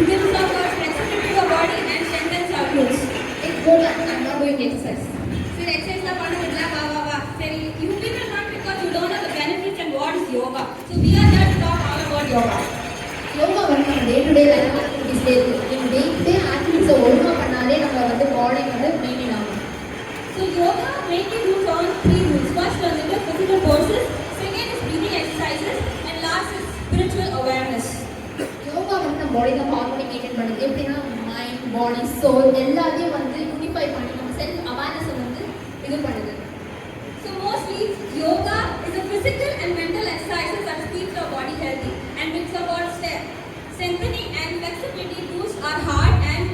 gives us our flexibility to our body and strengthens our glutes. It's good and I'm not doing exercise. So exercise la panna vidla va. Seri you people not because you don't know the benefits and what is yoga. So we are here to talk all about yoga. Yoga வந்து நம்ம day to day life ஆக்டிவிட்டிஸ்ல இருக்கு. நீங்க day to day ஆக்டிவிட்டிஸை ஒழுங்கா பண்ணாலே நம்ம வந்து பாடி வந்து maintain ஆகும். So yoga mainly rules on three rules. First one is the physical poses, second is breathing exercises, and last is spiritual awareness. Yoga வந்து நம்ம பாடி தான் ஹார்மோனி மெயின்டைன் பண்ணுது. எப்படின்னா மைண்ட் பாடி சோல் எல்லாத்தையும் வந்து யூனிஃபை பண்ணி நம்ம செல்ஃப் அவேர்னஸ் வந்து இது பண்ணுது. So mostly yoga is a physical and mental exercises that keeps our body healthy and brings about strengthening and flexibility, boosts our heart and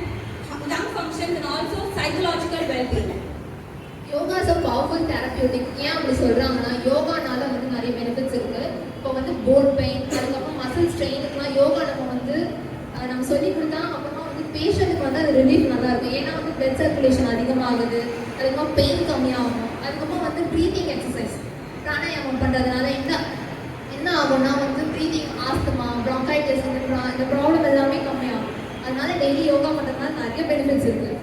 lung functions and also psychological well-being. Yoga is a powerful therapeutic. ஏன் அப்படி சொல்றாங்கன்னா யோகானால வந்து நிறைய benefits இருக்கு. இப்போ வந்து bone pain அதுக்கப்புறம் muscle ஸ்ட்ரெயினுக்குலாம் yoga நம்ம சொல்லி கொடுத்தா அப்புறமா வந்து பேஷண்ட்டுக்கு வந்து அது ரிலீஃப் நல்லா இருக்கும். ஏன்னா வந்து பிளட் சர்க்குலேஷன் அதிகமாகுது, அதுக்கப்புறம் பெயின் கம்மியாகும். அதுக்கப்புறம் வந்து ப்ரீத்திங் எக்ஸசைஸ் பிராணாயாமம் பண்ணுறதுனால என்ன ஆகும்னா வந்து ப்ரீத்திங் ஆஸ்துமா ப்ராங்கைட்டிஸ் இந்த ப்ராப்ளம் எல்லாமே கம்மியாகும். அதனால டெய்லி யோகா பண்ணுறதுனால நிறைய பெனிஃபிட்ஸ் இருக்குது.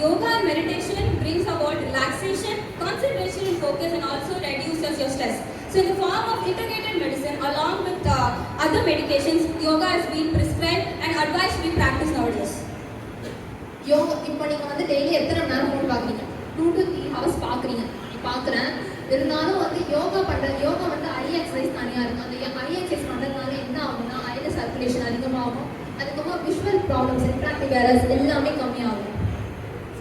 Yoga and meditation brings about relaxation, concentration and focus and also reduces your stress. So in the form of integrated medicine along with other medications, yoga has been prescribed and advised to be practiced nowadays. Yoga இப்போ நீங்கள் வந்து daily எத்தனை மணி நேரம் phone பார்க்குறீங்க? 2 to 3 hours பார்க்குறீங்க. பார்க்குறேன். இருந்தாலும் வந்து யோகா வந்து ஐ எக்ஸசைஸ் தனியாக இருக்கும். அந்த ஐ எக்ஸசைஸ் பண்ணுறதுனால என்ன ஆகும்னா ஐல சர்க்குலேஷன் அதிகமாகும். அதுக்கப்புறம் விஷுவல் ப்ராப்ளம்ஸ் இன்ட்ராக்டிவ் எரர்ஸ் எல்லாமே கம்மியாகும்.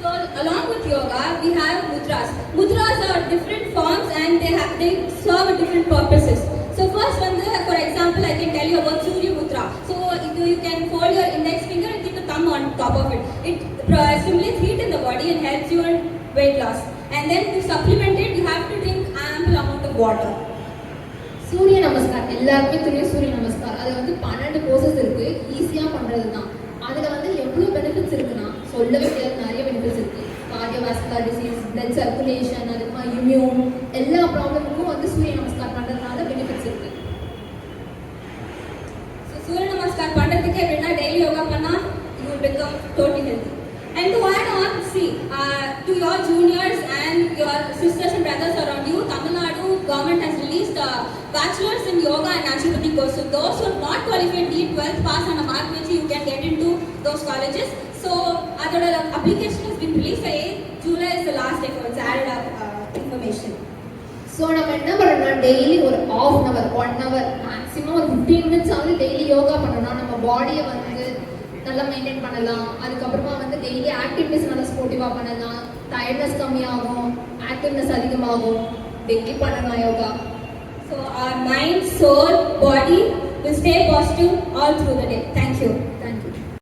So along with yoga, we have mudras. Mudras are different forms and they serve different purposes. So first one, for example, I can tell you about Surya Mudra. So you can fold your index finger and keep the thumb on top of it. It stimulates heat in the body and helps you in weight loss. And then to supplement it, you have to drink ample amount of water. சூரிய நமஸ்கார் எல்லாருமே தெரியும். சூரிய நமஸ்கார் அது வந்து 12 poses இருக்கு. ஈஸியாக பண்ணுறது தான். அதில் வந்து எவ்வளோ பெனிஃபிட்ஸ் இருக்குன்னா சொல்லவே முடியாது. நிறைய பெனிஃபிட்ஸ் இருக்குது. கார்டியோவாஸ்குலர் டிசீஸ், பிளட் சர்க்குலேஷன், அதுக்கு இம்யூன் எல்லா ப்ராப்ளமுக்கும் வந்து சூரிய நமஸ்கார் பண்ணுறதுனால பெனிஃபிட்ஸ் இருக்குது. ஸோ சூரிய நமஸ்கார் பண்ணுறதுக்கு எப்படின்னா டெய்லி யோகா பண்ணால் you will become totally healthy. And to add on, see, to your juniors and your sisters and brothers around you, Tamil Nadu government has released bachelors in yoga and naturopathy course. So those who are not qualified need 12th pass and a mark which you can get into those colleges. So the application has been released. 8th July is the last day for its added information. So நம்ம என்ன பண்ணணும்னா daily ஒரு ½ hour 1 hour maximum ஒரு 15 minutes ஆகுது daily yoga பண்ணணும்னா நம்ம பாடியை வந்து நல்லா மெயின்டைன் பண்ணலாம். அதுக்கப்புறமா வந்து டெய்லி ஆக்டிவிட்டிஸ் நல்லா ஸ்போர்ட்டிவாக பண்ணலாம். டயர்ட்னஸ் கம்மியாகும், ஆக்டிவ்னஸ் அதிகமாகும். டெய்லி பண்ணலாம் yoga. So our mind, soul, body will stay positive all through the day. Thank you.